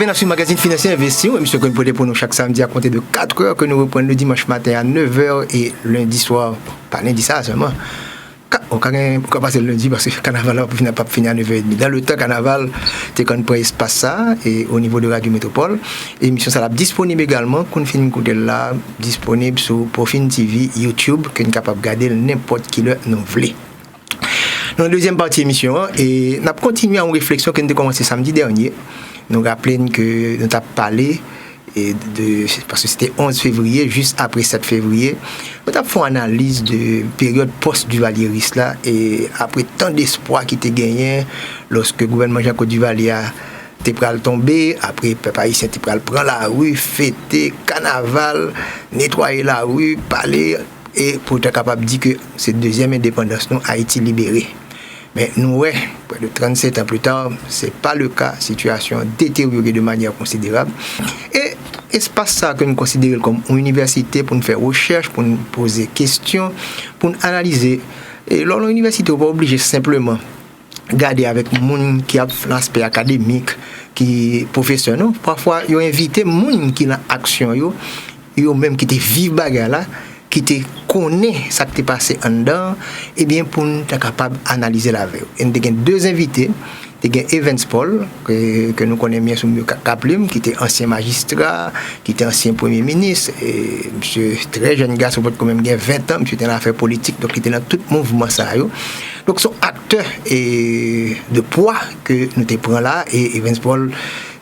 bienvenue sur le magazine Financier Investir, émission que nous prenons pour nous chaque samedi à compter de 4h, que nous reprenons le dimanche matin à 9h et lundi soir, pas lundi ça seulement. On peut passer le lundi parce que le carnaval n'a pas fini à 9h30. Dans le temps, carnaval, c'est quand on espace ça, et au niveau de Radio Métropole. L'émission sera disponible également, qu'on finit de là, disponible sur Profine TV, YouTube, qu'on est capable de regarder n'importe qui le nous voulons. Dans la deuxième partie de l'émission, et nous avons continué à une réflexion qui a commencé samedi dernier. Nous rappelons que nous avons parlé, parce que c'était 11 février, juste après 7 février, nous avons fait une analyse de période post-Duvalieris là, et après tant d'espoir qui était gagné, lorsque le gouvernement Jean-Claude Duvalier a tombé, après le peuple haïtien prend la rue, fêter, carnaval, nettoyer la rue, parler, et pour être capable de dire que cette deuxième indépendance, nous, Haïti libérée. Mais nous, ouais, près de 37 ans plus tard, ce n'est pas le cas. Situation détériorée de manière considérable. Et espace ça que nous considérons comme une université pour nous faire recherche, pour nous poser questions, pour nous analyser. Et lors de l'université, on va obliger simplement garder avec les gens qui ont l'aspect académique, qui est professeur. Non? Parfois, ils ont invité les gens qui ont l'action, ils ont même qui te vivent bagarre là, qui te connaît ce qui t'est passé en dedans, et bien pour nous être capable d'analyser la veille. Et nous avons deux invités. Il y a Evans Paul, que nous connaissons bien sous le Kaplim, qui était ancien magistrat, qui était ancien premier ministre, et monsieur très jeune gars, quand même 20 ans, monsieur était dans l'affaire politique, donc il était dans tout le mouvement ça. Donc son acteur de poids que nous te prenons là, et Evans Paul,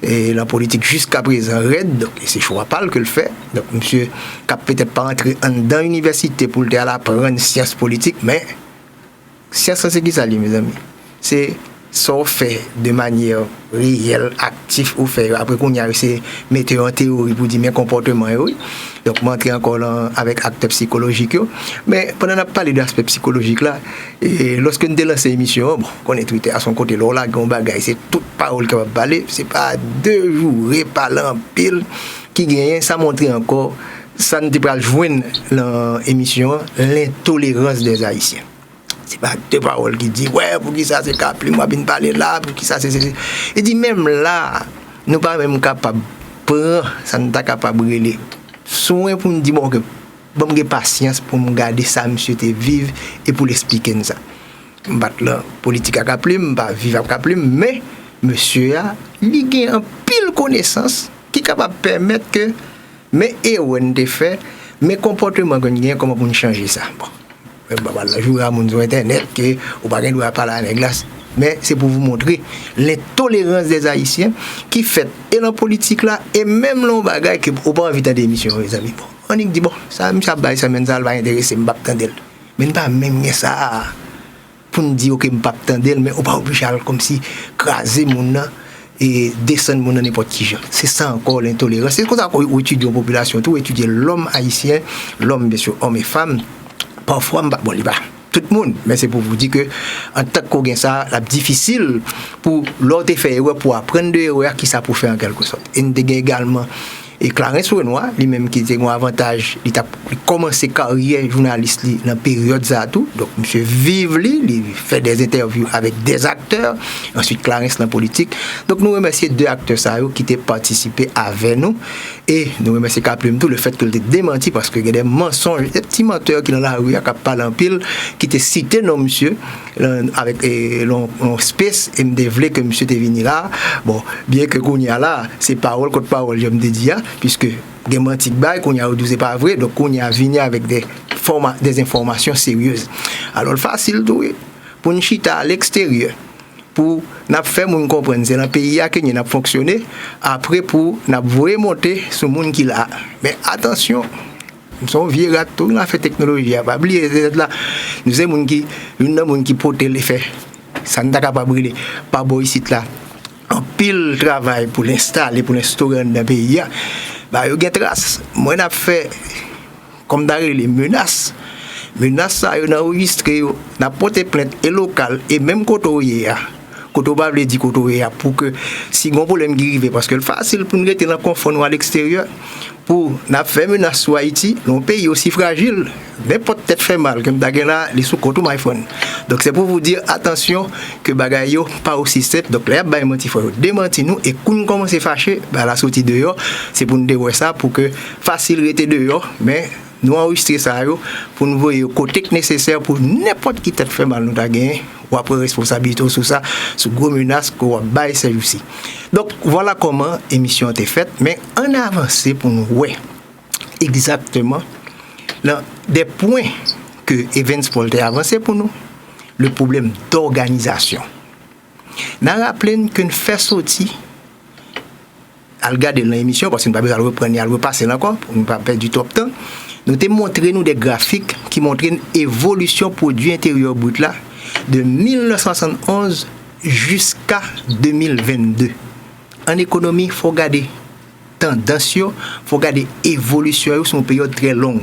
et la politique jusqu'à présent raide, donc c'est choix pas que le fait. Donc monsieur n'a peut-être pas entré dans l'université pour aller apprendre sciences politiques, mais sciences c'est qui ça mes amis? C'est ça fait de manière réelle, active ou faire après qu'on y a essayé de mettre en théorie pour dire mes comportements oui. Donc m'entrer encore là avec acteurs psychologiques mais pendant qu'on a parlé d'aspect psychologique là et lorsque nous lancé l'émission bon qu'on est Twitter à son côté là gon bagaille c'est toute parole qui va parler c'est pas 2 jours parlant pile qui gagne ça montre encore ça ne peut pas joindre l'émission l'intolérance des Haïtiens. C'est pas deux paroles qui disent ouais pour qui ça c'est capable moi bien parler là pour qui ça c'est et dit même là nous pas même capable prendre ça n'est pas capable de soin pour nous dire bon que bon j'ai patience pour me garder ça monsieur te vivre et pour l'expliquer ça battre la politique à capable pas vivre à capable mais monsieur a il gagne en pile connaissance qui capable permettre que mes héros de fait mes comportements que gagne comment pour changer ça bon je joue à mon internet que ou pas doit parler à la glace mais c'est pour vous montrer l'intolérance des Haïtiens qui fait et la politique là et même l'on bagaille que ou pas inviter des émissions les amis bon on dit bon ça bail ça même ça va intéresser me pas tendre mais pas même ça pour nous dire que me pas tendre mais ou pas obligé comme si craser mon et descendre mon n'importe qui genre c'est ça encore l'intolérance c'est comme ça qu'on étudie la population tout étudier l'homme haïtien l'homme bien sûr homme et femme. Parfois, bon, il va tout le monde, mais c'est pour vous dire que en tant qu'on gagne ça, c'est difficile pour l'autre faire erreur pour apprendre de erreur qui ça pour faire en quelque sorte. Et nous avons également et Clarence Renoir, lui-même qui était un avantage, il a commencé carrière journaliste dans la période ça tout. Donc monsieur vive il fait des interviews avec des acteurs, ensuite Clarence dans la politique. Donc nous remercions deux acteurs ça qui étaient participé avec nous et nous remercions Kaplim tout le fait qu'il était démenti parce que il y a des mensonges, des petits menteurs qui dans la rue qui parlent en pile qui étaient cités non monsieur avec l'on space et me développer que monsieur était venu là. Bon, bien que qu'on y a là, c'est parole contre parole, je me dis puisque des menti bail qu'on y a c'est pas vrai donc on y a venu avec des informations sérieuses alors facile tout pour une chita à l'extérieur pour n'a faire moun comprendre c'est dans pays a que n'y a fonctionné après pour n'a voyer monter ce monde qui là mais attention nous sommes vieux gars tout la fait technologie pas oublier là nous c'est monde qui porter l'effet ça n'a pas brûler pas beau ici là en pile travail pour l'installer pour l'instaurer dans le pays bah yo gen trace moi n'a fait comme d'ailleurs les menaces ça yo n'a enregistré n'a porté plainte et local et même côté Koto pas veut dire koto pour que si gon problème qui arrive parce que le facile pour nous rester dans confort nous à l'extérieur pour n'a fait menace sur Haïti, un pays aussi fragile, n'importe tête fait mal comme là les sous koto my phone. Donc c'est pour vous dire attention que bagay yo pas aussi simple. Donc là ba menti faut démentir nous et quand nous commencer fâcher bah la sortie dehors, c'est pour nous dire ça pour que facile rester dehors mais nous enregistrer ça yo pour nous voir côté nécessaire pour n'importe qui tête fait mal nous ta gagné ou après responsabilité sur ça sur gros menaces qu'on va bailler ces jours-ci. Donc voilà comment émission a été faite mais en avancé pour nous ouais exactement là des points que Evans Paul a avancé pour nous le problème d'organisation. N'a rappelé que nous fait sortir à regarder l'émission parce que nous pas besoin de reprendre à repasser encore pour ne pas perdre du temps. Nous t'ai montré nous des graphiques qui montrent une évolution produit intérieur brut là de 1971 jusqu'à 2022. En économie, il faut regarder tendance, il faut regarder évolution sur une période très longue.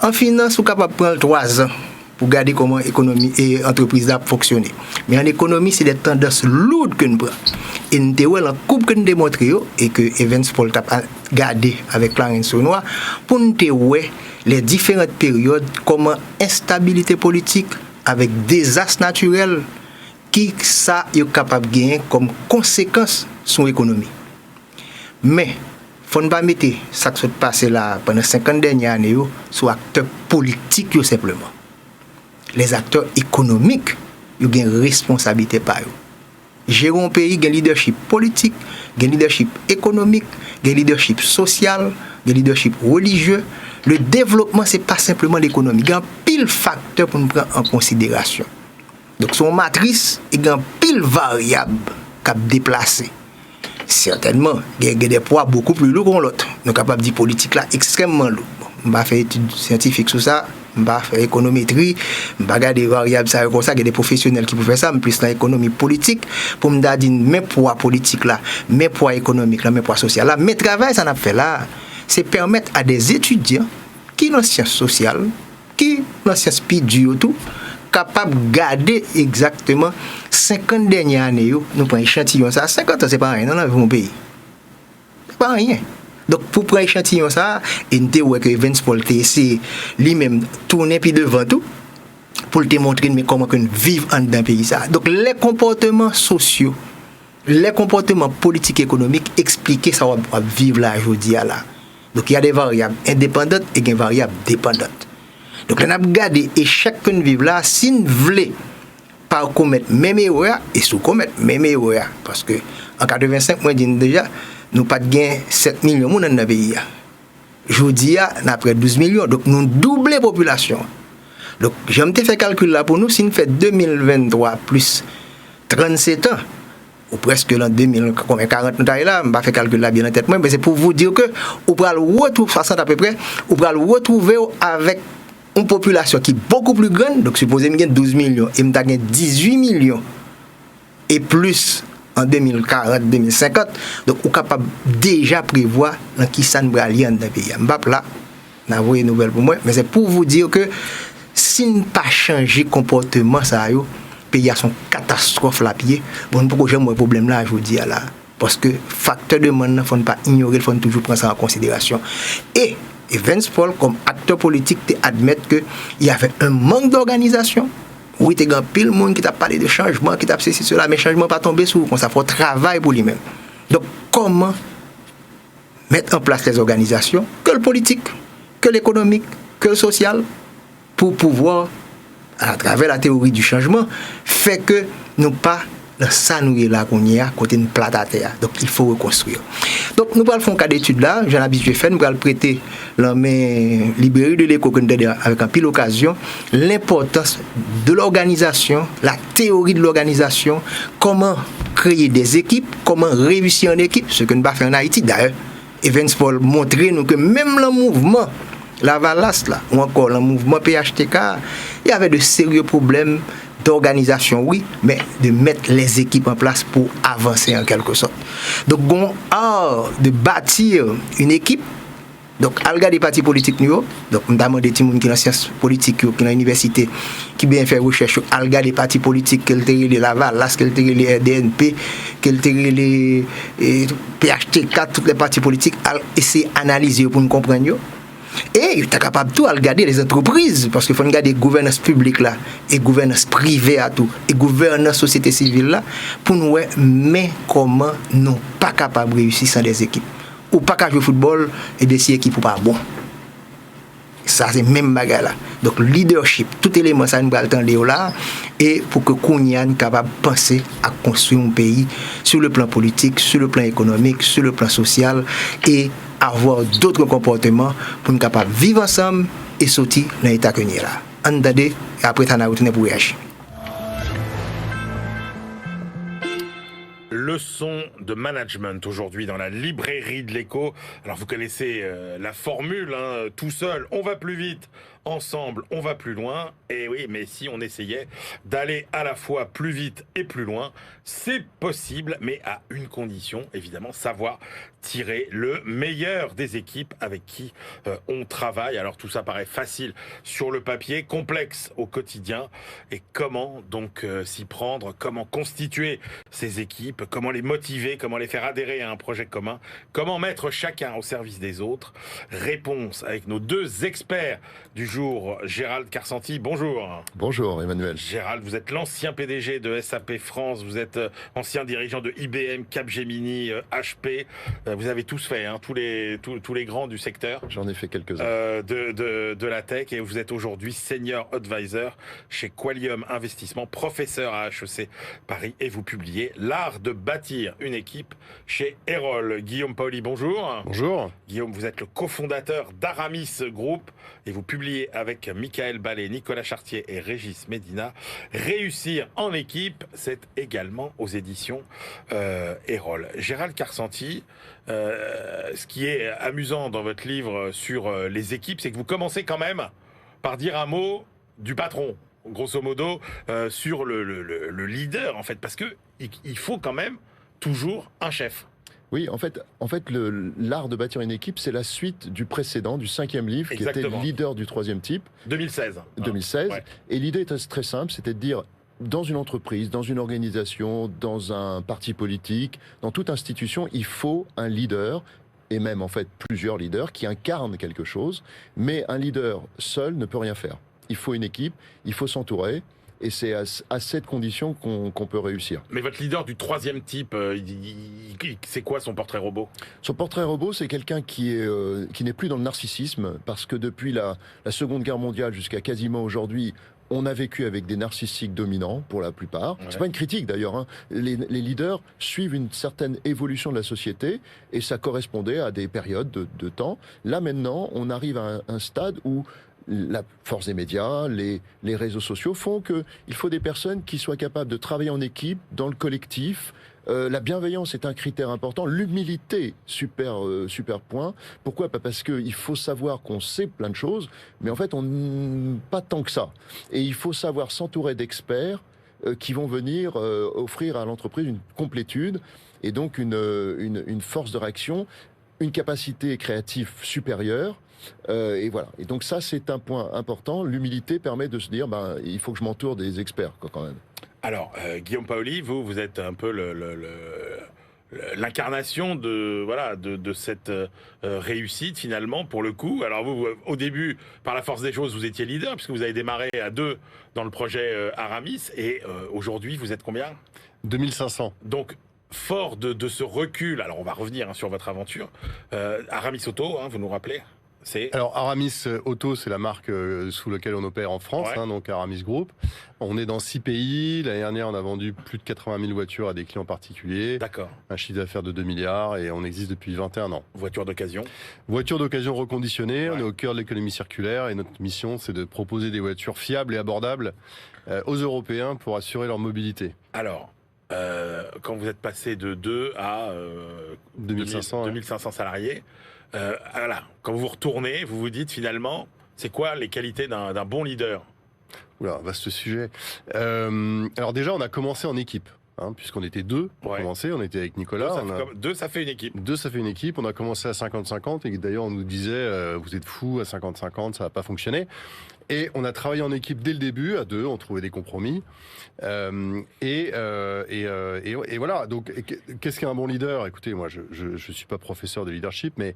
En finance, on est capable de prendre 3 ans pour regarder comment l'économie et l'entreprise a fonctionné. Mais en économie, c'est des tendances lourdes que nous prenons. Et nous avons la coupe que nous démontrons et que Evans Paul a gardé avec Clarence Sonois pour nous voir les différentes périodes, comment instabilité politique avec désastres naturels qui ça est capable de gagner comme conséquence sur l'économie. Mais il ne faut pas mettre ça qui s'est passé là pendant 50 dernières années sur acteurs politiques simplement. Les acteurs économiques ont une responsabilité par eux. Gérer un pays, il y a un leadership politique, il y a un leadership économique, il y a un leadership social, il y a un leadership religieux. Le développement, ce n'est pas simplement l'économie. Il y a un pile facteur pour nous prendre en considération. Donc, son matrice, il y a un pile variable qui a déplacé. Certainement, il y a des poids beaucoup plus lourds que l'autre. Nous sommes capables de dire politique là extrêmement lourd. On va faire études scientifiques sur ça. On va faire économétrie, on va regarder des variables, ça comme ça, il y a des professionnels qui peuvent faire ça, mais plus dans l'économie politique, pour me dire, mes poids politiques là, mes poids économiques là, mes poids sociaux là, mes travail, ça n'a fait là, c'est permettre à des étudiants qui ont sciences sociales, qui ont sciences PIDU tout, capables de garder exactement 50 dernières années, nous prenons échantillon, ça, 50 ans, c'est pas rien, dans mon pays. C'est pas rien. Donc, pour prendre échantillon ça, et nous avons que Evans Paul c'est lui-même tourner puis devant tout, pour te montrer comment nous vivons dans le pays. Ça. Donc, les comportements sociaux, les comportements politiques et économiques expliquent ça va vivre là aujourd'hui. Là. Donc, il y a des variables indépendantes et des variables dépendantes. Donc, on a regardé et chacun vivre là, si nous voulons pas commettre même erreur, et sous commettre même erreur. Parce que en 85, moi, je dis déjà, nous pas gagné 7 millions dans le pays. Aujourd'hui, nous avons près de 12 millions. Donc, nous doublons la population. Donc, j'ai fait calcul là pour nous. Si nous faisons 2023 plus 37 ans, ou presque l'an 2040, nous là, je ne vais pas faire calcul là bien en tête, mais c'est pour vous dire que nous allons retrouver 60 à peu près, nous allons retrouver avec une population qui est beaucoup plus grande. Donc, supposez que 12 millions et nous avons 18 millions et plus en 2040, 2050, donc on est capable déjà prévoir dans qui ça nous va aller dans le pays. Mbap là, n'a pas une nouvelle pour moi, mais c'est pour vous dire que si nous pas changer comportement ça yo, pays a son catastrophe là pied, bon nous pourquoi jamais problème là aujourd'hui là parce que facteur de monde faut pas ignorer, il faut toujours prendre ça en considération. Et Evans Paul comme acteur politique admettre que il y avait un manque d'organisation. Oui, il y a pile monde qui t'a parlé de changement, qui t'a ceci, cela, mais le changement pas tomber sur vous, ça faut travail pour lui-même. Donc, comment mettre en place les organisations, que le politique, que l'économique, que le social, pour pouvoir, à travers la théorie du changement, faire que nous pas ça nous est là qu'on y a côté une plate à terre. Donc il faut reconstruire. Donc nous allons faire un cas d'étude là, j'en habitué fait, nous allons prêter la main librairie de l'éco avec un pile occasion l'importance de l'organisation, la théorie de l'organisation, comment créer des équipes, comment réussir en équipe, ce que nous avons fait en Haïti d'ailleurs. Evans Paul montrer nous que même le mouvement la Valas là ou encore le mouvement PHTK, il y avait de sérieux problèmes d'organisation, oui, mais de mettre les équipes en place pour avancer en quelque sorte. Donc, on a de bâtir une équipe Donc, al regarder parti politique nous, donc notamment des gens qui ont sciences politiques, qui ont l'université, qui bien fait recherche, al regarder parti politique, qu'elle tire les Laval, qu'elle tire les RDNP, qu'elle tire les PHTK, toutes les partis politiques, essayer d'analyser pour nous comprendre. Et il est capable de regarder les entreprises, parce qu'il faut regarder gouvernance publique là, et gouvernance privée à tout, et gouvernance société civile là, pour nous voir, mais comment nous pas capables de réussir sans des équipes. Ou pas qu'à jouer au football et des équipes ou pas bon. Ça, c'est même bagarre là. Donc, leadership, tout élément, ça nous va le temps là, et pour que Kounyan soit capable de penser à construire un pays sur le plan politique, sur le plan économique, sur le plan social, et avoir d'autres comportements pour nous capables de vivre ensemble et sortir dans l'état que nous sommes là. En et après, tu as retourné pour réagir. Leçon de management aujourd'hui dans la librairie de l'Écho. Alors vous connaissez la formule, hein, tout seul on va plus vite, ensemble on va plus loin. Et oui, mais si on essayait d'aller à la fois plus vite et plus loin, c'est possible, mais à une condition, évidemment, savoir tirer le meilleur des équipes avec qui on travaille. Alors tout ça paraît facile sur le papier, complexe au quotidien. Et comment donc s'y prendre, comment constituer ces équipes, comment les motiver, comment les faire adhérer à un projet commun, comment mettre chacun au service des autres. Réponse avec nos deux experts du jour. Gérald Karsanti, bonjour. Bonjour Emmanuel. Gérald, vous êtes l'ancien PDG de SAP France, vous êtes ancien dirigeant de IBM, Capgemini, HP. Vous avez tous fait, hein, tous les grands du secteur. J'en ai fait quelques-uns. De la tech, et vous êtes aujourd'hui senior advisor chez Qualium Investissement, professeur à HEC Paris, et vous publiez L'art de bâtir une équipe chez Erol. Guillaume Paoli, bonjour. Bonjour. Guillaume, vous êtes le cofondateur d'Aramis Group et vous publiez avec Michael Ballet, Nicolas Chartier et Régis Médina Réussir en équipe, c'est également aux éditions Erol. Gérald Karsanti, ce qui est amusant dans votre livre sur les équipes, c'est que vous commencez quand même par dire un mot du patron, grosso modo, sur le leader, en fait, parce que il faut quand même toujours un chef. Oui, en fait, l'art de bâtir une équipe, c'est la suite du précédent, du 5e livre, Exactement. Qui était leader du 3e type. 2016. 2016. Ouais. Et l'idée était très simple, c'était de dire, dans une entreprise, dans une organisation, dans un parti politique, dans toute institution, il faut un leader, et même en fait plusieurs leaders, qui incarnent quelque chose. Mais un leader seul ne peut rien faire. Il faut une équipe, il faut s'entourer. Et c'est à cette condition qu'on peut réussir. Mais votre leader du 3e type, c'est quoi son portrait robot ? Son portrait robot, c'est quelqu'un qui n'est plus dans le narcissisme, parce que depuis la Seconde Guerre mondiale jusqu'à quasiment aujourd'hui, on a vécu avec des narcissiques dominants, pour la plupart. Ouais. C'est pas une critique d'ailleurs, hein. Les leaders suivent une certaine évolution de la société, et ça correspondait à des périodes de temps. Là maintenant, on arrive à un stade où la force des médias, les réseaux sociaux font qu'il faut des personnes qui soient capables de travailler en équipe, dans le collectif. La bienveillance est un critère important. L'humilité, super point. Pourquoi ? Pas parce qu'il faut savoir qu'on sait plein de choses, mais en fait, pas tant que ça. Et il faut savoir s'entourer d'experts qui vont venir offrir à l'entreprise une complétude et donc une force de réaction, une capacité créative supérieure. Et voilà. Et donc ça, c'est un point important. L'humilité permet de se dire, il faut que je m'entoure des experts, quand même. Alors, Guillaume Paoli, vous êtes un peu l'incarnation de cette réussite, finalement, pour le coup. Alors vous, au début, par la force des choses, vous étiez leader, puisque vous avez démarré à 2 dans le projet Aramis. Et aujourd'hui, vous êtes combien ? 2500. Donc, fort de ce recul, alors on va revenir sur votre aventure. Aramis Auto, vous nous rappelez ? Alors Aramis Auto, c'est la marque sous laquelle on opère en France, ouais. Donc Aramis Group. On est dans 6 pays. L'année dernière, on a vendu plus de 80 000 voitures à des clients particuliers. D'accord. Un chiffre d'affaires de 2 milliards et on existe depuis 21 ans. Voiture d'occasion. Voiture d'occasion reconditionnée. Ouais. On est au cœur de l'économie circulaire et notre mission, c'est de proposer des voitures fiables et abordables aux Européens pour assurer leur mobilité. Alors, quand vous êtes passé de 2 à 2500 salariés, voilà. Quand vous retournez, vous vous dites finalement, c'est quoi les qualités d'un bon leader ? Oula, vaste sujet. Alors déjà, on a commencé en équipe. puisqu'on était deux pour commencer. On était avec Nicolas. Deux, ça fait une équipe. Deux, ça fait une équipe. On a commencé à 50-50 et d'ailleurs, on nous disait vous êtes fous, à 50-50, ça va pas fonctionner. Et on a travaillé en équipe dès le début, à deux, on trouvait des compromis. Et voilà. Donc, qu'est-ce qu'un bon leader? Écoutez, moi, je suis pas professeur de leadership, mais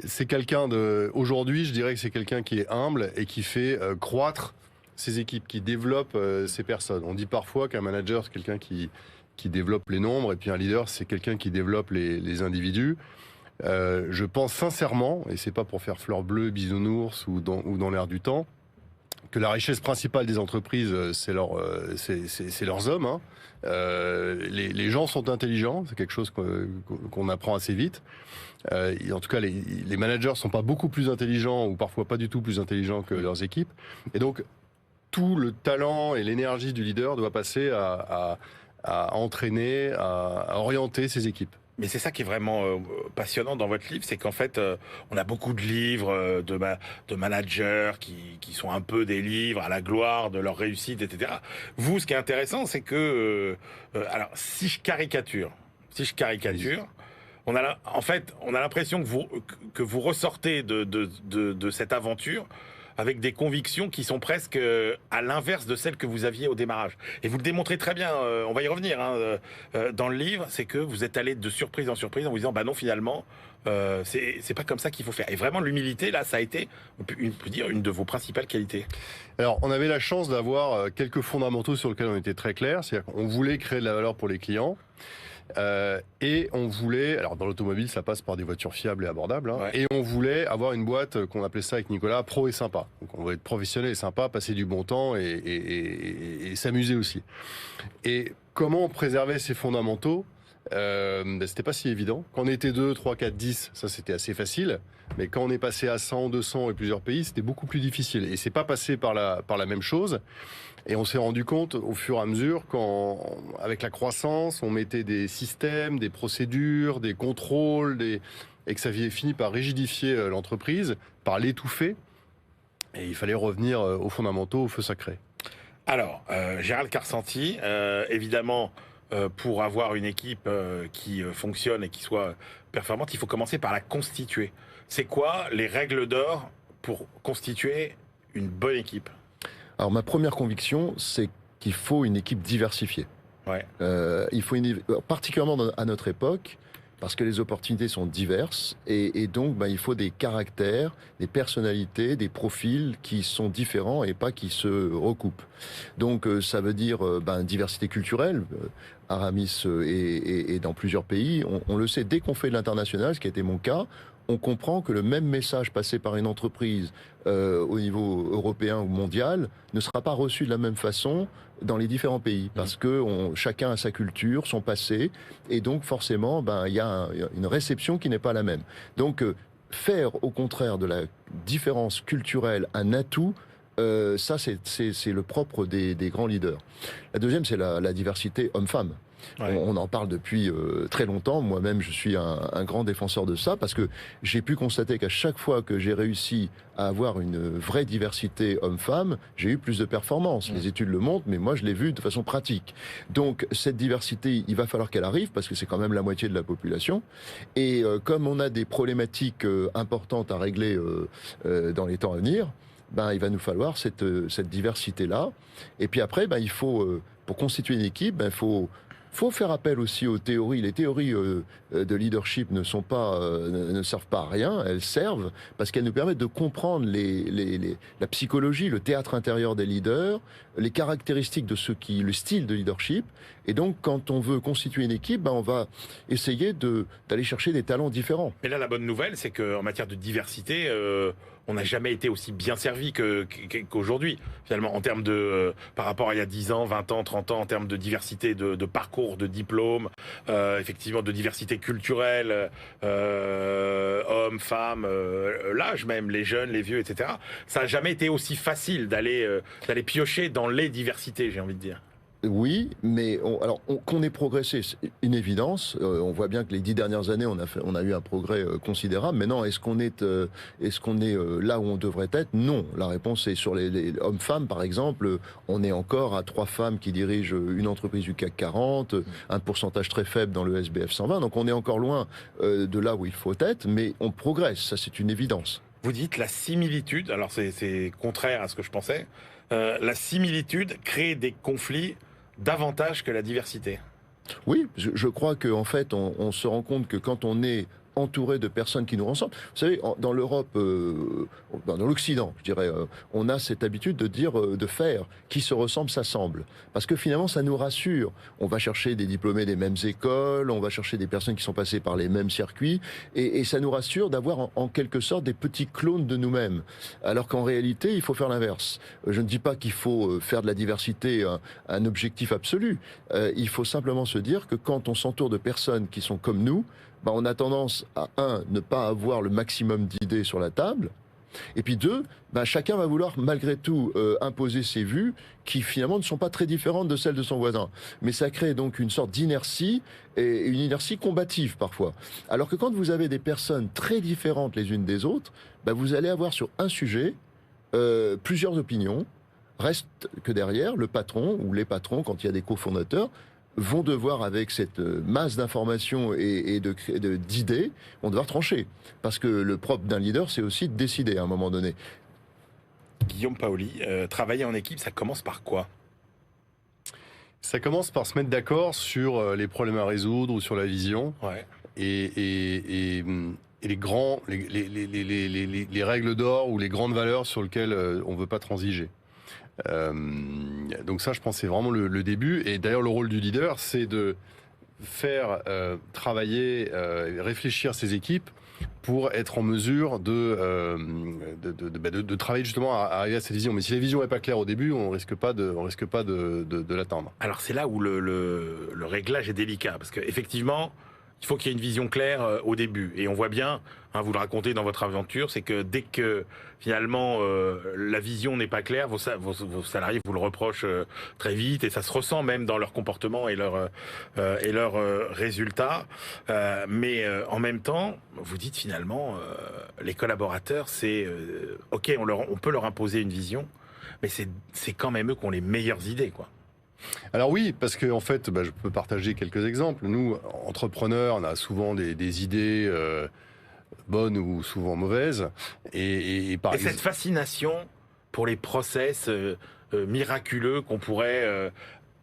c'est quelqu'un aujourd'hui, je dirais que c'est quelqu'un qui est humble et qui fait croître ses équipes, qui développe ses personnes. On dit parfois qu'un manager, c'est quelqu'un qui développe les nombres, et puis un leader, c'est quelqu'un qui développe les individus. Je pense sincèrement, et c'est pas pour faire fleur bleue, bisounours ou dans l'air du temps, que la richesse principale des entreprises, c'est leurs hommes. Les gens sont intelligents, c'est quelque chose qu'on apprend assez vite. En tout cas, les managers sont pas beaucoup plus intelligents ou parfois pas du tout plus intelligents que leurs équipes. Et donc, tout le talent et l'énergie du leader doit passer à entraîner, à orienter ses équipes. Mais c'est ça qui est vraiment passionnant dans votre livre, c'est qu'en fait, on a beaucoup de livres de managers qui sont un peu des livres à la gloire de leur réussite, etc. Vous, ce qui est intéressant, c'est que, alors, si je caricature, on a l'impression que vous ressortez de cette aventure avec des convictions qui sont presque à l'inverse de celles que vous aviez au démarrage. Et vous le démontrez très bien, on va y revenir dans le livre, c'est que vous êtes allé de surprise en surprise en vous disant, bah non, finalement, c'est pas comme ça qu'il faut faire. Et vraiment, l'humilité, là, ça a été, on peut dire, une de vos principales qualités. Alors, on avait la chance d'avoir quelques fondamentaux sur lesquels on était très clairs, c'est-à-dire qu'on voulait créer de la valeur pour les clients, et on voulait, alors dans l'automobile ça passe par des voitures fiables et abordables, et on voulait avoir une boîte qu'on appelait ça avec Nicolas pro et sympa. Donc on voulait être professionnel et sympa, passer du bon temps et s'amuser aussi. Et comment on préservait ces fondamentaux? C'était pas si évident. Quand on était 2, 3, 4, 10, ça c'était assez facile. Mais quand on est passé à 100, 200 et plusieurs pays, c'était beaucoup plus difficile. Et c'est pas passé par la même chose. Et on s'est rendu compte au fur et à mesure qu'avec la croissance, on mettait des systèmes, des procédures, des contrôles, et que ça avait fini par rigidifier l'entreprise, par l'étouffer. Et il fallait revenir aux fondamentaux, aux feux sacrés. Alors, Gérald Karsanti, évidemment, pour avoir une équipe qui fonctionne et qui soit performante, il faut commencer par la constituer. C'est quoi les règles d'or pour constituer une bonne équipe? Alors ma première conviction, c'est qu'il faut une équipe diversifiée. Il faut particulièrement à notre époque, parce que les opportunités sont diverses, et donc il faut des caractères, des personnalités, des profils qui sont différents et pas qui se recoupent. Donc ça veut dire diversité culturelle. Aramis est dans plusieurs pays. On le sait, dès qu'on fait de l'international, ce qui a été mon cas, on comprend que le même message passé par une entreprise au niveau européen ou mondial ne sera pas reçu de la même façon dans les différents pays, parce que chacun a sa culture, son passé, et donc forcément, il y a une réception qui n'est pas la même. Donc, faire au contraire de la différence culturelle un atout, ça c'est le propre des grands leaders. La deuxième, c'est la diversité homme-femme. On en parle depuis très longtemps. Moi-même, je suis un grand défenseur de ça, parce que j'ai pu constater qu'à chaque fois que j'ai réussi à avoir une vraie diversité homme-femme, j'ai eu plus de performance. Les études le montrent, mais moi, je l'ai vu de façon pratique. Donc, cette diversité, il va falloir qu'elle arrive, parce que c'est quand même la moitié de la population. Et comme on a des problématiques importantes à régler dans les temps à venir, il va nous falloir cette diversité-là. Et puis après, il faut, pour constituer une équipe, il faut faire appel aussi aux théories. Les théories de leadership ne servent pas à rien. Elles servent parce qu'elles nous permettent de comprendre la psychologie, le théâtre intérieur des leaders, les caractéristiques de le style de leadership. Et donc, quand on veut constituer une équipe, on va essayer d'aller chercher des talents différents. Mais là, la bonne nouvelle, c'est qu'en matière de diversité, on n'a jamais été aussi bien servi qu'aujourd'hui, finalement, en termes par rapport à il y a 10 ans, 20 ans, 30 ans, en termes de diversité de parcours, de diplômes, effectivement, de diversité culturelle, hommes, femmes, l'âge même, les jeunes, les vieux, etc. Ça n'a jamais été aussi facile d'aller piocher dans les diversités, j'ai envie de dire. Oui, mais qu'on ait progressé, c'est une évidence. On voit bien que les 10 dernières années, on a eu un progrès considérable. Maintenant, est-ce qu'on est là où on devrait être? Non. La réponse est sur les hommes-femmes, par exemple. On est encore à 3 femmes qui dirigent une entreprise du CAC 40, un pourcentage très faible dans le SBF 120. Donc on est encore loin de là où il faut être, mais on progresse. Ça, c'est une évidence. Vous dites la similitude, alors c'est contraire à ce que je pensais, la similitude crée des conflits davantage que la diversité. Oui, je crois qu'en fait, on se rend compte que quand on est entouré de personnes qui nous ressemblent. Vous savez, dans l'Europe, dans l'Occident, je dirais, on a cette habitude de dire, de faire, qui se ressemble s'assemble. Parce que finalement, ça nous rassure. On va chercher des diplômés des mêmes écoles, on va chercher des personnes qui sont passées par les mêmes circuits, et ça nous rassure d'avoir en quelque sorte des petits clones de nous-mêmes. Alors qu'en réalité, il faut faire l'inverse. Je ne dis pas qu'il faut faire de la diversité un objectif absolu. Il faut simplement se dire que quand on s'entoure de personnes qui sont comme nous, on a tendance à, ne pas avoir le maximum d'idées sur la table, et puis 2, chacun va vouloir malgré tout imposer ses vues qui finalement ne sont pas très différentes de celles de son voisin. Mais ça crée donc une sorte d'inertie, et une inertie combative parfois. Alors que quand vous avez des personnes très différentes les unes des autres, vous allez avoir sur un sujet plusieurs opinions. Reste que derrière, le patron ou les patrons, quand il y a des cofondateurs, vont devoir, avec cette masse d'informations et d'idées, vont devoir trancher. Parce que le propre d'un leader, c'est aussi de décider à un moment donné. Guillaume Paoli, travailler en équipe, ça commence par quoi? Ça commence par se mettre d'accord sur les problèmes à résoudre ou sur la vision. Ouais. Et les règles d'or ou les grandes valeurs sur lesquelles on ne veut pas transiger. Donc ça, je pense, c'est vraiment le début. Et d'ailleurs, le rôle du leader, c'est de faire travailler, réfléchir ses équipes pour être en mesure de travailler justement à arriver à cette vision. Mais si la vision n'est pas claire au début, on risque pas de l'atteindre. Alors c'est là où le réglage est délicat, parce qu'effectivement, il faut qu'il y ait une vision claire au début. Et on voit bien, vous le racontez dans votre aventure, c'est que dès que finalement la vision n'est pas claire, vos salariés vous le reprochent très vite, et ça se ressent même dans leur comportement et leurs résultats. Mais en même temps, vous dites finalement, les collaborateurs, c'est ok, on peut leur imposer une vision, mais c'est quand même eux qui ont les meilleures idées, quoi. Alors oui, parce que en fait, je peux partager quelques exemples. Nous, entrepreneurs, on a souvent des idées bonnes ou souvent mauvaises. Et cette fascination pour les process miraculeux qu'on pourrait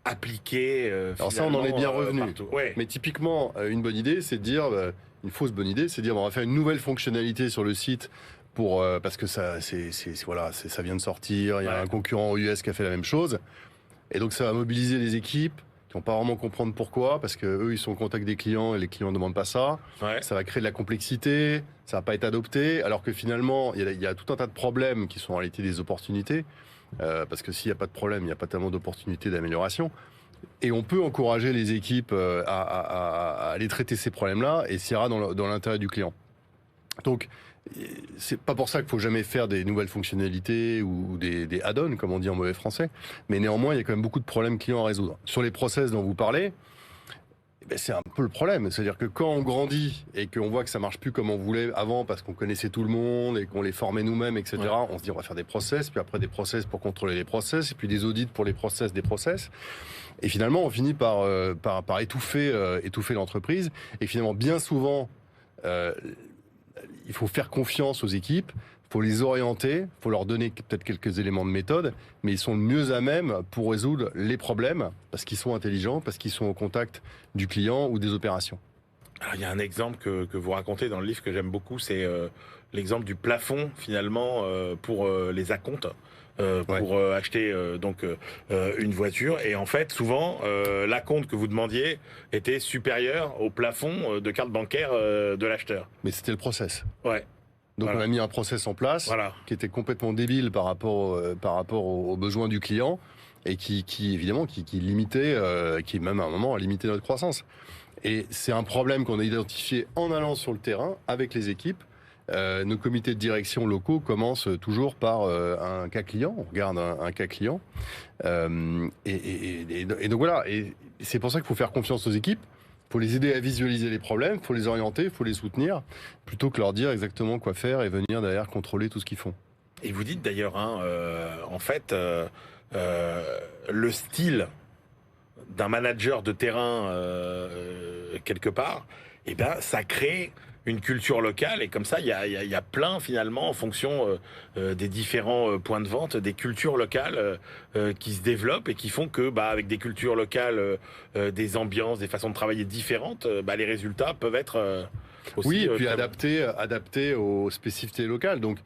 appliquer. Alors ça, on en est bien revenu. Ouais. Mais typiquement, une bonne idée, c'est de dire, une fausse bonne idée, c'est de dire, on va faire une nouvelle fonctionnalité sur le site. Parce que ça vient de sortir, il y a un concurrent aux US qui a fait la même chose. Et donc ça va mobiliser les équipes qui vont pas vraiment comprendre pourquoi, parce que eux ils sont au contact des clients et les clients ne demandent pas ça. Ouais. Ça va créer de la complexité, ça va pas être adopté, alors que finalement il y a tout un tas de problèmes qui sont en réalité des opportunités, parce que s'il n'y a pas de problème, il n'y a pas tellement d'opportunités d'amélioration. Et on peut encourager les équipes à aller traiter ces problèmes-là, et ça ira dans l'intérêt du client. Donc c'est pas pour ça qu'il faut jamais faire des nouvelles fonctionnalités ou des add-ons, comme on dit en mauvais français. Mais néanmoins, il y a quand même beaucoup de problèmes clients à résoudre. Sur les process dont vous parlez, c'est un peu le problème. C'est-à-dire que quand on grandit et qu'on voit que ça marche plus comme on voulait avant parce qu'on connaissait tout le monde et qu'on les formait nous-mêmes, etc., on se dit on va faire des process, puis après des process pour contrôler les process, et puis des audits pour les process des process. Et finalement, on finit par étouffer l'entreprise. Et finalement, bien souvent, il faut faire confiance aux équipes, il faut les orienter, il faut leur donner peut-être quelques éléments de méthode, mais ils sont le mieux à même pour résoudre les problèmes, parce qu'ils sont intelligents, parce qu'ils sont au contact du client ou des opérations. Alors, il y a un exemple que vous racontez dans le livre que j'aime beaucoup, c'est l'exemple du plafond, finalement, pour les acomptes. Pour acheter une voiture, et en fait souvent l'acompte que vous demandiez était supérieur au plafond de carte bancaire de l'acheteur. Mais c'était le process. Ouais. Donc on a mis un process en place qui était complètement débile par rapport aux besoins du client, et qui évidemment qui limitait, qui même à un moment a limité notre croissance. Et c'est un problème qu'on a identifié en allant sur le terrain avec les équipes nos comités de direction locaux commencent toujours par un cas client. On regarde un cas client. Et donc voilà. Et c'est pour ça qu'il faut faire confiance aux équipes. Il faut les aider à visualiser les problèmes, il faut les orienter, il faut les soutenir, plutôt que leur dire exactement quoi faire et venir derrière contrôler tout ce qu'ils font. Et vous dites d'ailleurs, en fait, le style d'un manager de terrain quelque part, eh ben, ça crée une culture locale, et comme ça, il y a plein, finalement, en fonction des différents points de vente, des cultures locales qui se développent et qui font que, avec des cultures locales, des ambiances, des façons de travailler différentes, les résultats peuvent être aussi... Oui, et puis adapté aux spécificités locales. Donc,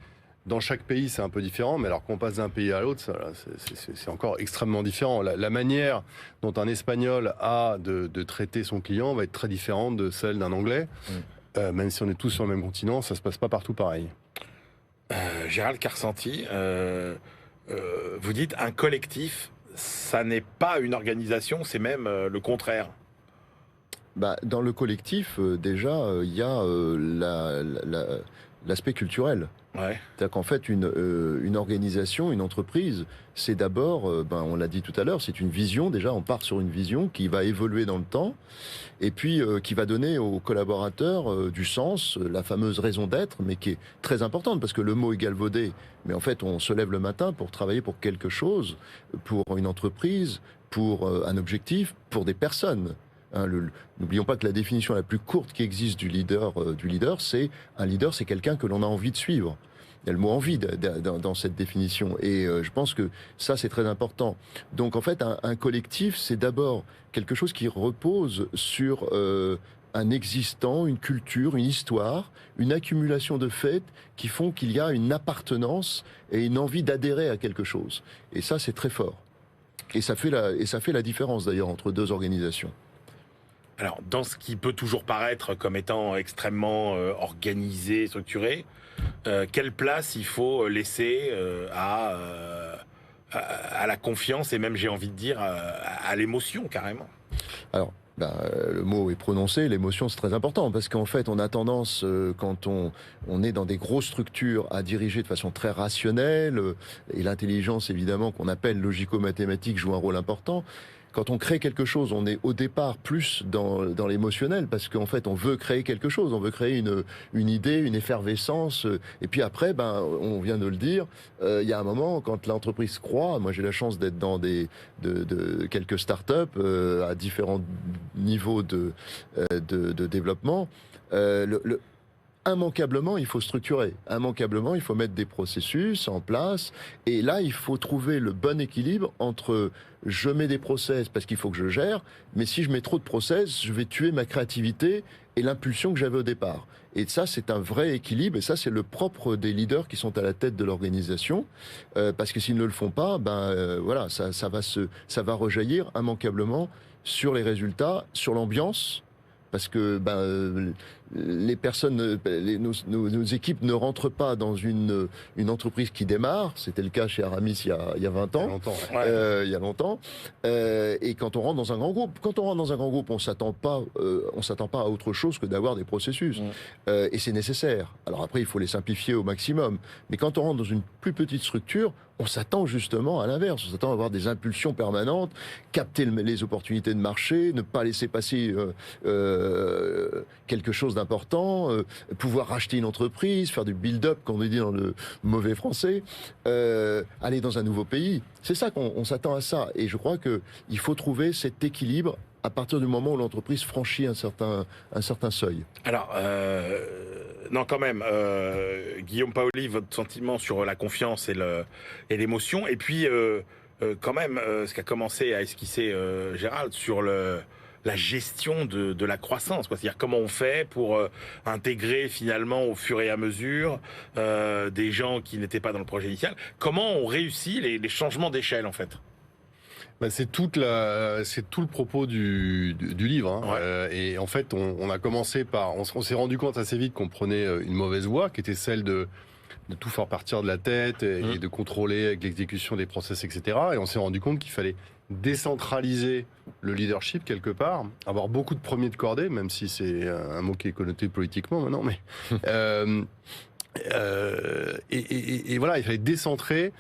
dans chaque pays, c'est un peu différent, mais alors qu'on passe d'un pays à l'autre, c'est encore extrêmement différent. La manière dont un Espagnol a de traiter son client va être très différente de celle d'un Anglais. Même si on est tous sur le même continent, ça se passe pas partout pareil. Gérald Carsanti, vous dites un collectif, ça n'est pas une organisation, c'est même le contraire. Dans le collectif, déjà, il y a l'aspect culturel. Ouais. C'est-à-dire qu'en fait, une organisation, une entreprise, c'est d'abord, on l'a dit tout à l'heure, c'est une vision. Déjà, on part sur une vision qui va évoluer dans le temps et puis qui va donner aux collaborateurs du sens, la fameuse raison d'être, mais qui est très importante parce que le mot est galvaudé. Mais en fait, on se lève le matin pour travailler pour quelque chose, pour une entreprise, pour un objectif, pour des personnes. N'oublions pas que la définition la plus courte qui existe du leader, c'est un leader, c'est quelqu'un que l'on a envie de suivre. Il y a le mot envie dans cette définition, et je pense que ça c'est très important. Donc en fait, un collectif, c'est d'abord quelque chose qui repose sur un existant, une culture, une histoire, une accumulation de faits qui font qu'il y a une appartenance et une envie d'adhérer à quelque chose. Et ça, c'est très fort. Et ça fait la différence d'ailleurs entre deux organisations. Alors, dans ce qui peut toujours paraître comme étant extrêmement organisé, structuré, quelle place il faut laisser à la confiance et même, j'ai envie de dire, à l'émotion, carrément? Alors, le mot est prononcé, l'émotion c'est très important parce qu'en fait on a tendance, quand on est dans des grosses structures, à diriger de façon très rationnelle, et l'intelligence évidemment qu'on appelle logico-mathématique joue un rôle important. Quand on crée quelque chose, on est au départ plus dans l'émotionnel parce qu'en fait on veut créer quelque chose, on veut créer une idée, une effervescence, et puis après, on vient de le dire, il y a un moment quand l'entreprise croît, moi j'ai la chance d'être dans quelques startups à différents niveaux de développement, immanquablement, il faut structurer. Immanquablement, il faut mettre des processus en place. Et là, il faut trouver le bon équilibre entre je mets des process parce qu'il faut que je gère, mais si je mets trop de process, je vais tuer ma créativité et l'impulsion que j'avais au départ. Et ça, c'est un vrai équilibre. Et ça, c'est le propre des leaders qui sont à la tête de l'organisation. Parce que s'ils ne le font pas, voilà, ça va rejaillir immanquablement sur les résultats, sur l'ambiance. Parce que les personnes, nos équipes ne rentrent pas dans une entreprise qui démarre. C'était le cas chez Aramis il y a 20 ans. Il y a longtemps. Et quand on rentre dans un grand groupe, on s'attend pas à autre chose que d'avoir des processus. Et c'est nécessaire. Alors après, il faut les simplifier au maximum. Mais quand on rentre dans une plus petite structure, on s'attend justement à l'inverse. On s'attend à avoir des impulsions permanentes, capter les opportunités de marché, ne pas laisser passer quelque chose d'important, pouvoir racheter une entreprise, faire du build-up, comme on dit dans le mauvais français, aller dans un nouveau pays. C'est ça qu'on s'attend à ça. Et je crois qu'il faut trouver cet équilibre à partir du moment où l'entreprise franchit un certain seuil. Alors, non, quand même, Guillaume Paoli, votre sentiment sur la confiance et l'émotion, et puis quand même, ce qu'a commencé à esquisser Gérald sur la gestion de la croissance, quoi. C'est-à-dire comment on fait pour intégrer finalement au fur et à mesure des gens qui n'étaient pas dans le projet initial. Comment on réussit les changements d'échelle, en fait? C'est tout le propos du livre. Hein. Ouais. Et en fait, on a commencé par... On s'est rendu compte assez vite qu'on prenait une mauvaise voie, qui était celle de tout faire partir de la tête et de contrôler avec l'exécution des process, etc. Et on s'est rendu compte qu'il fallait décentraliser le leadership quelque part, avoir beaucoup de premiers de cordée, même si c'est un mot qui est connoté politiquement maintenant, mais et voilà, il fallait décentraliser,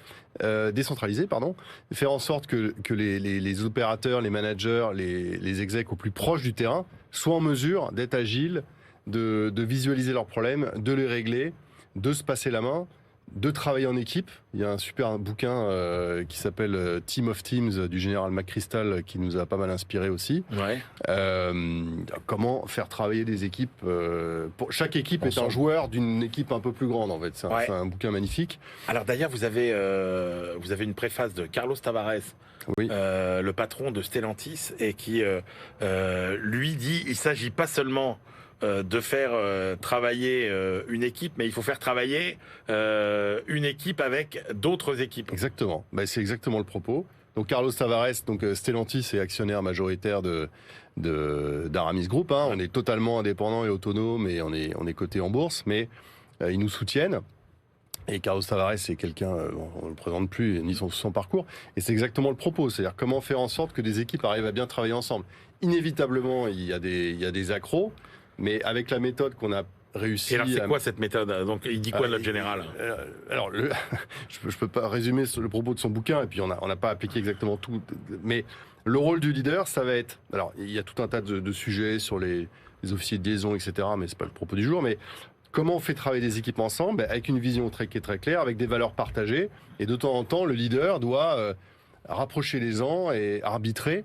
faire en sorte que les opérateurs, les managers, les execs au plus proches du terrain soient en mesure d'être agiles, de visualiser leurs problèmes, de les régler, de se passer la main, de travailler en équipe. Il y a un super bouquin qui s'appelle Team of Teams du général McChrystal qui nous a pas mal inspiré aussi. Ouais. Comment faire travailler des équipes. Chaque équipe Ensemble. est un joueur d'une équipe un peu plus grande en fait. C'est un bouquin magnifique. Alors d'ailleurs, vous avez une préface de Carlos Tavares, Oui. le patron de Stellantis, et qui lui dit il s'agit pas seulement de faire travailler une équipe, mais il faut faire travailler une équipe avec d'autres équipes. Exactement. C'est exactement le propos. Donc Carlos Tavares, Stellantis est actionnaire majoritaire d'Aramis Group. On est totalement indépendant et autonome et on est coté en bourse, mais ils nous soutiennent. Et Carlos Tavares, c'est quelqu'un, on ne le présente plus, ni son parcours. Et c'est exactement le propos. C'est-à-dire comment faire en sorte que des équipes arrivent à bien travailler ensemble. Inévitablement, il y a des accros, mais avec la méthode qu'on a réussi. Et alors, c'est quoi cette méthode? Donc, il dit quoi, notre général? Alors, je peux pas résumer le propos de son bouquin, et puis on n'a pas appliqué exactement tout. Mais le rôle du leader, ça va être... Alors, il y a tout un tas de sujets sur les officiers de liaison, etc., mais c'est pas le propos du jour, mais comment on fait travailler des équipes ensemble, avec une vision qui est très claire, avec des valeurs partagées, et de temps en temps, le leader doit rapprocher les gens et arbitrer.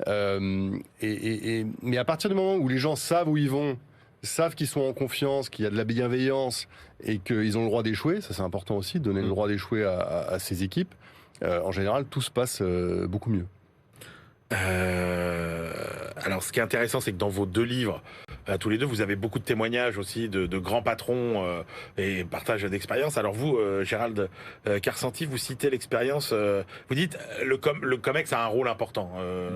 Mais à partir du moment où les gens savent où ils vont, savent qu'ils sont en confiance, qu'il y a de la bienveillance et qu'ils ont le droit d'échouer, ça c'est important aussi, de donner le droit d'échouer à ces équipes, en général tout se passe beaucoup mieux. Alors, ce qui est intéressant, c'est que dans vos deux livres, tous les deux, vous avez beaucoup de témoignages aussi de grands patrons et partage d'expériences. Alors vous, Gérald Karsanti, vous citez l'expérience, vous dites le COMEX a un rôle important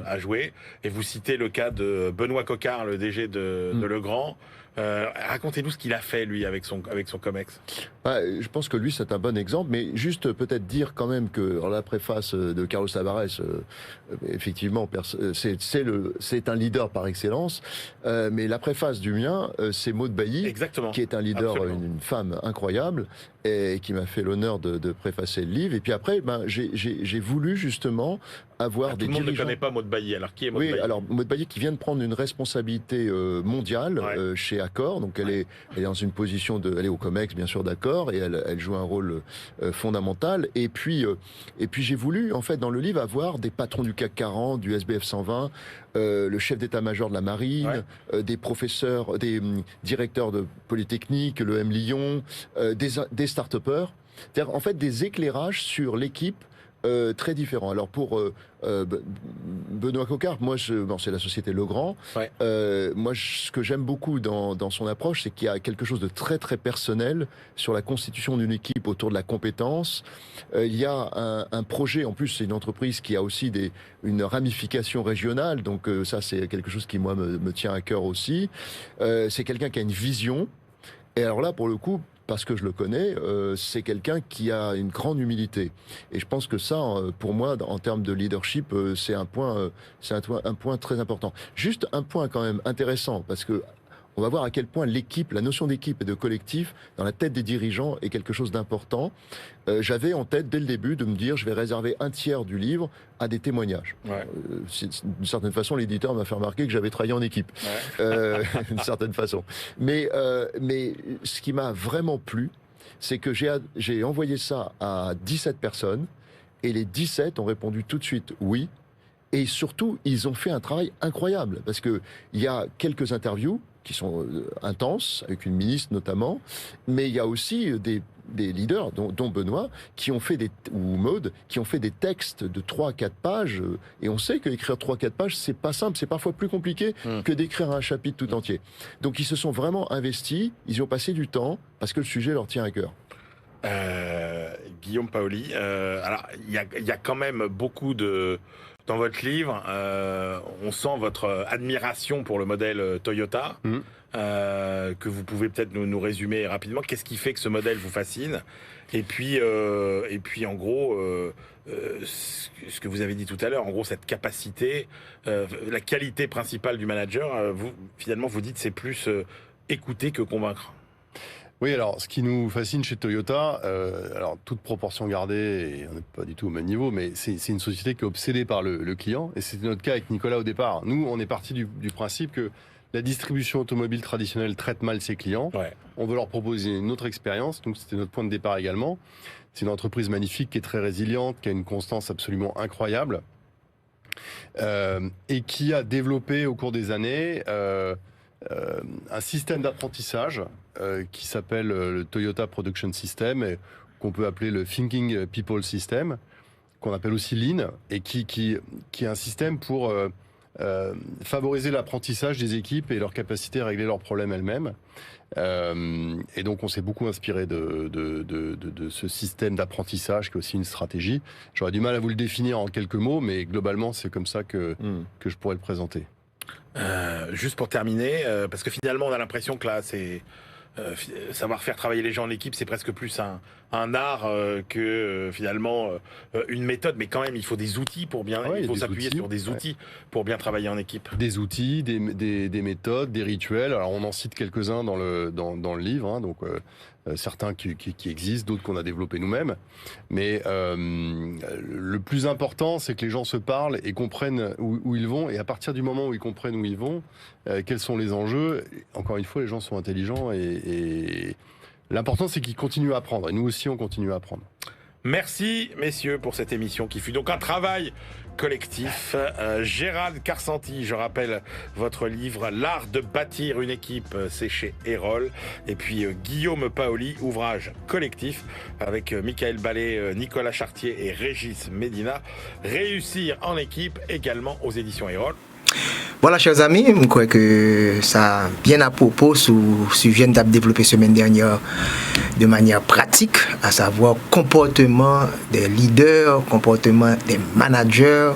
à jouer, et vous citez le cas de Benoît Coquard, le DG de Legrand. Racontez-nous ce qu'il a fait, lui, avec son COMEX. Je pense que lui, c'est un bon exemple, mais juste peut-être dire quand même que dans la préface de Carlos Tavares, effectivement, c'est un leader par excellence, mais la préface du mien, c'est Maud Bailly, Exactement. qui est un leader, Absolument. une femme incroyable, et qui m'a fait l'honneur de préfacer le livre. Et puis après, j'ai voulu justement avoir des Tout le monde ne dirigeants... connaît pas Maud Bailly. Alors, qui est Maud Oui, Bailly? alors Maud Bailly qui vient de prendre une responsabilité mondiale chez Accor, donc elle est dans une position elle est au COMEX bien sûr d'Accor, et elle joue un rôle fondamental. Et puis j'ai voulu en fait dans le livre avoir des patrons du CAC 40, du SBF 120, le chef d'état-major de la marine, des professeurs, des directeurs de Polytechnique, le M Lyon, des start-upers, c'est-à-dire en fait des éclairages sur l'équipe. Très différent. Alors pour Benoît Coquard, c'est la société Legrand. Moi, ce que j'aime beaucoup dans son approche, c'est qu'il y a quelque chose de très très personnel sur la constitution d'une équipe autour de la compétence. Il y a un projet, en plus c'est une entreprise qui a aussi une ramification régionale, donc ça c'est quelque chose qui moi me tient à cœur aussi. C'est quelqu'un qui a une vision. Et alors là, pour le coup, parce que je le connais, c'est quelqu'un qui a une grande humilité. Et je pense que ça, pour moi, en termes de leadership, c'est un point très important. Juste un point quand même intéressant, parce que on va voir à quel point l'équipe, la notion d'équipe et de collectif, dans la tête des dirigeants, est quelque chose d'important. J'avais en tête, dès le début, de me dire, je vais réserver un tiers du livre à des témoignages. D'une certaine façon, l'éditeur m'a fait remarquer que j'avais travaillé en équipe. D'une certaine façon. Mais ce qui m'a vraiment plu, c'est que j'ai envoyé ça à 17 personnes, et les 17 ont répondu tout de suite oui. Et surtout, ils ont fait un travail incroyable, parce que il y a quelques interviews qui sont intenses, avec une ministre notamment, mais il y a aussi des leaders, dont Benoît, qui ont fait ou Maud, qui ont fait des textes de 3 à 4 pages, et on sait qu'écrire 3 à 4 pages, c'est pas simple, c'est parfois plus compliqué que d'écrire un chapitre tout entier. Donc ils se sont vraiment investis, ils y ont passé du temps, parce que le sujet leur tient à cœur. Guillaume Paoli. Alors, il y a quand même beaucoup de... Dans votre livre, on sent votre admiration pour le modèle Toyota, que vous pouvez peut-être nous résumer rapidement. Qu'est-ce qui fait que ce modèle vous fascine ? Et puis, en gros, ce que vous avez dit tout à l'heure, en gros, cette capacité, la qualité principale du manager, finalement, vous dites c'est plus écouter que convaincre. Oui, alors ce qui nous fascine chez Toyota, alors toute proportion gardée, et on n'est pas du tout au même niveau, mais c'est une société qui est obsédée par le client, et c'était notre cas avec Nicolas au départ. Nous, on est parti du principe que la distribution automobile traditionnelle traite mal ses clients. Ouais. On veut leur proposer une autre expérience, donc c'était notre point de départ également. C'est une entreprise magnifique qui est très résiliente, qui a une constance absolument incroyable, et qui a développé au cours des années un système d'apprentissage qui s'appelle le Toyota Production System, et qu'on peut appeler le Thinking People System, qu'on appelle aussi Lean, et qui est un système pour favoriser l'apprentissage des équipes et leur capacité à régler leurs problèmes elles-mêmes. Et donc on s'est beaucoup inspiré de ce système d'apprentissage qui est aussi une stratégie. J'aurais du mal à vous le définir en quelques mots, mais globalement c'est comme ça que je pourrais le présenter. Juste pour terminer, parce que finalement on a l'impression que là c'est savoir faire travailler les gens en équipe, c'est presque plus un art que finalement une méthode, mais quand même il faut des outils pour bien, il faut s'appuyer sur des outils pour bien travailler en équipe. Des outils, des méthodes, des rituels. Alors on en cite quelques-uns dans le livre, hein, donc certains qui existent, d'autres qu'on a développés nous-mêmes. Mais le plus important, c'est que les gens se parlent et comprennent où ils vont. Et à partir du moment où ils comprennent où ils vont, quels sont les enjeux, encore une fois, les gens sont intelligents et l'important, c'est qu'ils continuent à apprendre. Et nous aussi, on continue à apprendre. Merci, messieurs, pour cette émission qui fut donc un travail collectif. Gérald Karsanti, je rappelle votre livre « L'art de bâtir une équipe », c'est chez Erol. Et puis Guillaume Paoli, ouvrage collectif avec Michael Ballet, Nicolas Chartier et Régis Médina. Réussir en équipe, également aux éditions Erol. Voilà, chers amis, je crois que ça a bien à propos sur le sujet que nous avons développé semaine dernière de manière pratique, à savoir comportement des leaders, comportement des managers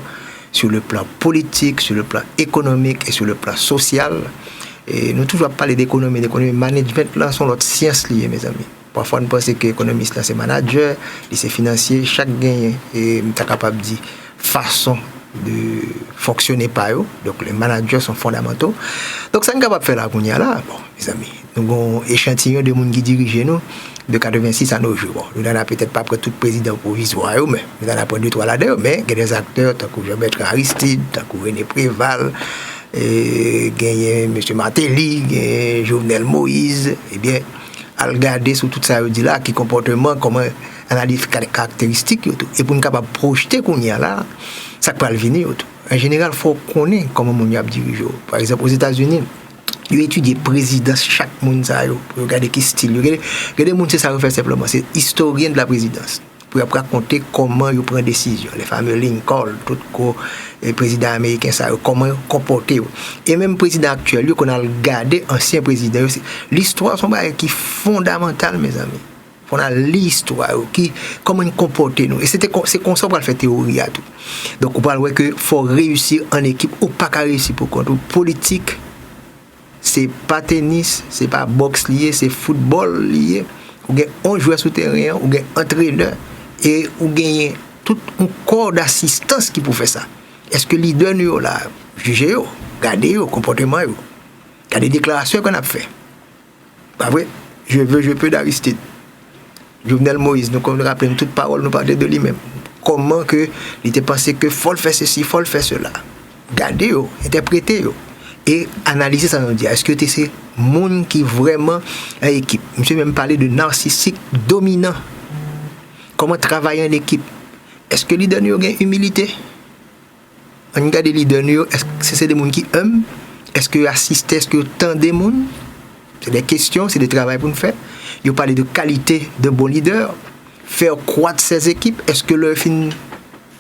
sur le plan politique, sur le plan économique et sur le plan social. Et nous toujours parler d'économie, management, là, sont notre science liée, mes amis. Parfois, nous pensons que l'économiste, là, c'est manager, c'est financier, chaque gain est capable de dire façon de fonctionner par eux. Donc les managers sont fondamentaux. Donc ça nous capable de faire la gounia là. Bon, mes amis, nous avons un échantillon de monde qui dirige nous de 86 à nos jours. Bon, nous n'avons peut-être pas pris tout président provisoire, mais nous en avons pris 2-3 là-dedans, mais il y a des acteurs tant que Jean-Bertrand Aristide, tant que René Préval, M. Martelly, Jovenel Moïse, eh bien, à regarder sur tout ça, dit là, qui comportement, comment analyse caractéristiques, et pour nous capable de projeter qu'on y a là, ça peut le venir. En général, il faut connaître comment on a dirigé. Par exemple, aux États-Unis, ils étudient présidence, chaque monde, pour regarder quel style. Regardez, monde, c'est ça, fait simplement. C'est historien de la présidence. Pour raconter comment ils prennent des décisions. Les fameux Lincoln, tout les présidents américains, comment ils comportent. Et même le président actuel, qu'on a regardé, ancien président, l'histoire, qui est fondamentale, mes amis. On a l'histoire, comment nous comporter nous. Et c'est comme ça qu'on va faire théorie à tout. Donc on parle que faut réussir en équipe ou pas qu'à réussir pour contre. Politique, c'est pas tennis, c'est pas boxe lié, c'est football lié. Ou gagne un joueur souterrain, ou gagne un entraîneur et ou gagne tout un corps d'assistance qui peut faire ça. Est-ce que leader nous là, juger, garder le comportement, garder les déclarations qu'on a fait. Pas vrai? Je peux d'Aristide. Jovenel Moïse, nous rappelons toute parole, nous parlons de lui-même. Comment que il était pensé que faut le faire ceci, faut le faire cela. Gardez, interprétez, et analysez ça. Nous dire, est-ce que c'est monde qui vraiment en équipe? Monsieur même parlé de narcissique dominant. Comment travailler en équipe? Est-ce que les leaders ont une humilité? On regarde les leaders, est-ce que c'est des gens qui aiment? Est-ce que assistent, est-ce que tant des gens? C'est des questions, c'est des travail pour nous faire. Il parle de qualité de bons leaders, faire croître ces équipes. Est-ce que leur fin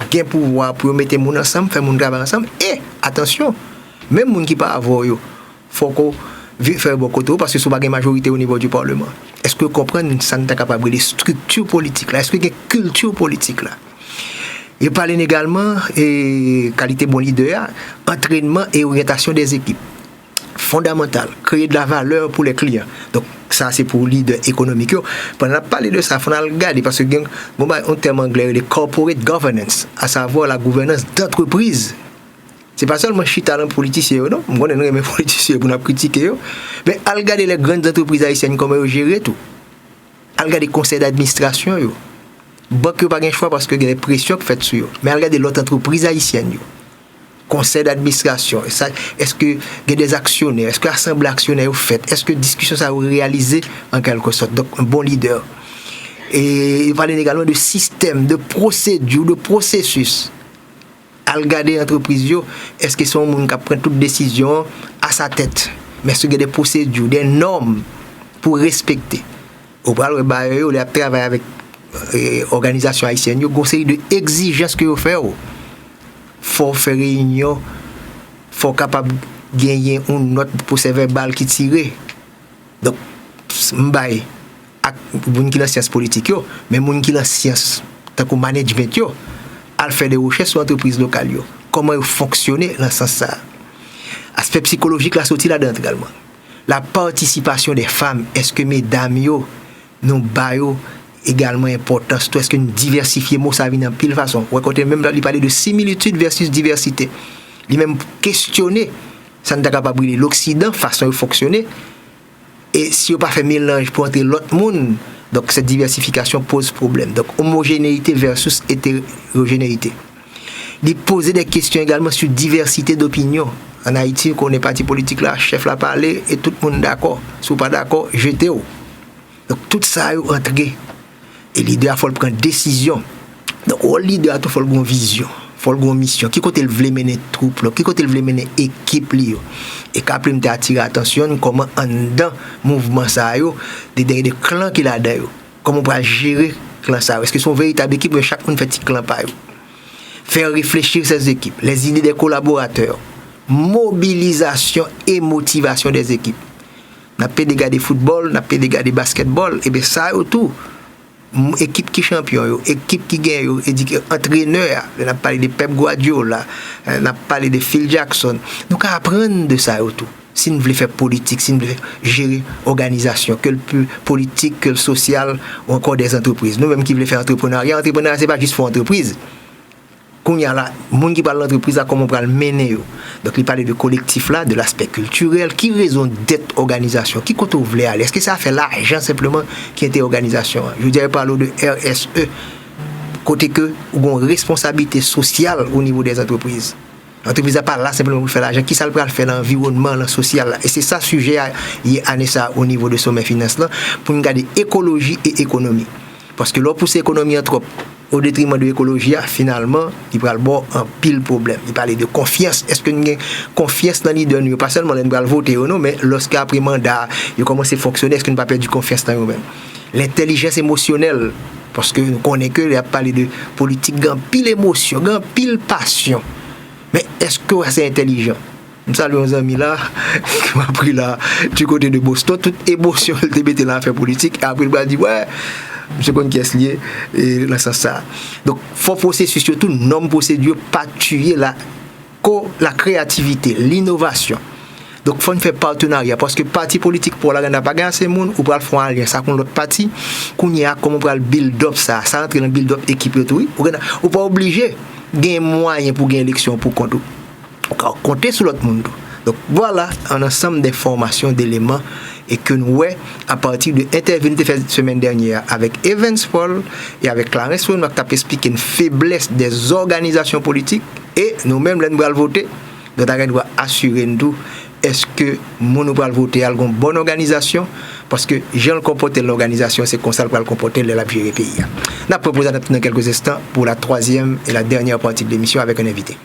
gain pouvoir pour mettre les gens ensemble, faire mon travail ensemble? Et attention, même les gens qui ne peuvent pas avoir, il faut qu'on fasse beaucoup de parce que ce n'est pas une majorité au niveau du Parlement. est-ce que vous comprenez ça n'est capable de structures politiques là, est-ce que il y a une culture politique là? Il parle également et qualité bon leader, entraînement et orientation des équipes. Fondamental, créer de la valeur pour les clients. Donc ça c'est pour leader économique. Pendant parler de ça, il faut regarder parce que bon bah un terme anglais le corporate governance, à savoir la gouvernance d'entreprise. C'est pas seulement chita dans politicien non, on connaît mes politiciens pour nous critiquer mais à regarder les grandes entreprises haïtiennes comment elles gèrent tout. À regarder conseil d'administration yo. Banque pas gain choix parce que il y a des pressions qui fait sur eux. Mais regardez l'autre entreprise haïtienne yo. Conseil d'administration, est-ce que il y a des actionnaires, est-ce que l'assemblée actionnaire est faite, est-ce que discussion ça a réalisé en quelque sorte, donc un bon leader. Et il parle également de système, de procédure, de processus. À regarder l'entreprise yo, est-ce que son monde qui prend toute décision à sa tête, mais est-ce qu'il y a des procédures, des normes pour respecter. Au parle de bailleur, il a travaillé avec organisation haïtienne, il y a une série d'exigences que vous faites. Faut faire réunion, faut capable gagner une note pour ces verbal qui tire. Donc m'baye ak moun qui la science politique yo, mais moun qui la science tant que management yo, al faire des recherches sur entreprise locale yo. Comment fonctionner dans ce sens ça. Aspect psychologique la sortie là-dedans également. La participation des femmes, est-ce que mesdames yo nous bayo également importance, est-ce que nous diversifier mot ça vient en pile façon. Ouais, côté même là il parler de similitude versus diversité. Il même questionner ça n'est capable de l'Occident façon de fonctionner et si on pas fait mélange pour entrer l'autre monde, donc cette diversification pose problème. Donc homogénéité versus hétérogénéité. Il poser des questions également sur diversité d'opinion. En Haïti, qu'on est parti politique là, chef l'a parlé et tout le monde d'accord. Si vous pas d'accord, jetez où. Donc tout ça est entré. Et le leader, il faut prendre décision. Donc, le leader, il faut avoir une vision, il faut avoir une mission. Qui côté il veut mener troupe, qui côté il veut mener équipe. Et qu'après, il attirer l'attention comment, en dedans, mouvement, ça, des clans qu'il a dedans. Comment on va gérer le clan ça. Est-ce que c'est une véritable équipe, mais chaque monde fait un clan par eux. Faire réfléchir ces équipes, les idées des collaborateurs, mobilisation et motivation des équipes. On a pas des gars de football, on a pas des gars de basketball, et bien ça, autour. Équipe qui champion, équipe qui gagne, entraîneur, on a parlé de Pep Guardiola, on a parlé de Phil Jackson. Nous devons apprendre de ça autour. Si nous voulons faire politique, si nous voulons gérer organisation, que le politique, que le social, ou encore des entreprises. Nous-mêmes qui voulons faire entrepreneuriat, ce n'est pas juste pour entreprise. Quand il y a là, les gens qui parlent d'entreprise, comment on peut le mener. Donc, il parle de collectif là, de l'aspect culturel, qui raison d'être organisation, qui compte vous voulez aller. Est-ce que ça fait l'argent simplement qui était organisation? Je dirais parler de RSE, côté que ou une responsabilité sociale au niveau des entreprises. L'entreprise n'est pas là simplement pour faire l'argent, qui ça le faire dans l'environnement, dans le social là. Et c'est ça le sujet à ça au niveau de sommet finance là, pour garder écologie et économie. Parce que là, pour cette économie en trop, au détriment de l'écologie, finalement, il va avoir un pile problème. Il parle de confiance. Est-ce que nous avons confiance dans les leaders? Pas seulement nous allons voter ou non, mais lorsqu'après mandat, il commence à fonctionner, est-ce que nous n'avons pas perdu confiance dans nous-mêmes? L'intelligence émotionnelle, parce que nous connaissons que il a parlé de politique, grand pile émotion, grand pile passion. Mais est-ce que c'est intelligent? Nous saluons un ami là, qui m'a pris là, du côté de Boston, toute émotion, il était là à faire politique, et après il m'a dit, ouais, je connais qui est lié et là ça. Donc faut processus surtout non procédure pas tuer la créativité, l'innovation. Donc faut faire partenariat parce que parti politique pour la n'a pas gagné ces monde ou pour le faire alliance ça con l'autre parti qu'on y a comment pour le build up ça entre dans build up équipe tout ou pas obligé gagner moyen pour gagner élection pour compter sur l'autre monde. Donc voilà un ensemble d'informations, d'éléments et que nous, à partir de l'interview de la semaine dernière avec Evans Paul et avec Clarence, nous avons expliqué une faiblesse des organisations politiques et nous-mêmes, nous allons voter. Donc, nous devons assurer nous est-ce que nous allons voter à une bonne organisation parce que j'ai le comporté de l'organisation, c'est comme ça qu'on va le comporter de la vie du pays. Nous proposons dans quelques instants pour la troisième et la dernière partie de l'émission avec un invité.